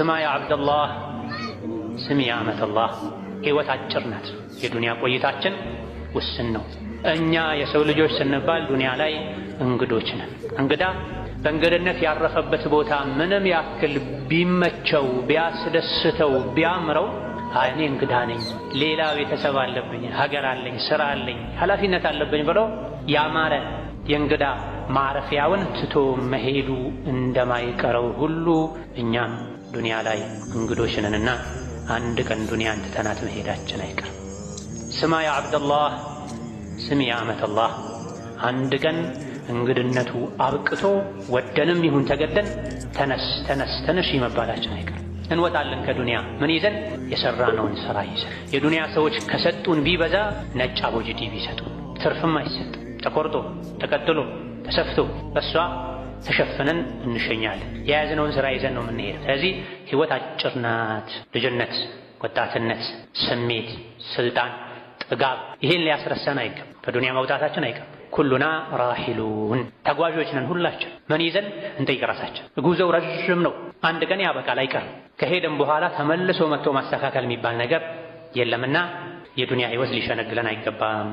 ስማ ያ አብደላህ፣ ስሚ ያ አመተላህ። ሕይወት አጭር ናት። የዱንያ ቆይታችን ውስን ነው። እኛ የሰው ልጆች ስንባል ዱንያ ላይ እንግዶች ነን። እንግዳ በእንግድነት ያረፈበት ቦታ ምንም ያክል ቢመቸው፣ ቢያስደስተው፣ ቢያምረው እኔ እንግዳ ነኝ፣ ሌላ ቤተሰብ አለብኝ፣ ሀገር አለኝ፣ ስራ አለኝ፣ ኃላፊነት አለብኝ ብሎ ያማረ የእንግዳ ማረፊያውን ትቶ መሄዱ እንደማይቀረው ሁሉ እኛም ዱንያ ላይ እንግዶች ነንና አንድ ቀን ዱንያን ትተናት መሄዳችን አይቀርም። ስማ ያ አብደላህ፣ ስሚ ያ አመተላህ። አንድ ቀን እንግድነቱ አብቅቶ ወደንም ይሁን ተገደን ተነስ ተነስ ተነሽ መባላችን አይቀርም። እንወጣለን ከዱንያ ምን ይዘን? የሰራነውን ሥራ ይዘን። የዱንያ ሰዎች ከሰጡን ቢበዛ ነጭ አቦጅዲ ቢሰጡ ትርፍም አይሰጥ። ተቆርጦ ተቀጥሎ ተሰፍቶ በሷ ተሸፍነን እንሸኛለን። የያዝነውን ሥራ ይዘን ነው የምንሄደው። ስለዚህ ሕይወት አጭር ናት። ልጅነት፣ ወጣትነት፣ ስሜት፣ ስልጣን፣ ጥጋብ ይሄን ሊያስረሳን አይገባም። ከዱንያ መውጣታችን አይገባም። ኩሉና ራሂሉን ተጓዦች ነን ሁላችን። ምን ይዘን እንጠይቅ ራሳችን። ጉዞው ረዥም ነው። አንድ ቀን ያበቃል፣ አይቀርም። ከሄደም በኋላ ተመልሶ መጥቶ ማስተካከል የሚባል ነገር የለምና የዱንያ ሕይወት ሊሸነግለን አይገባም።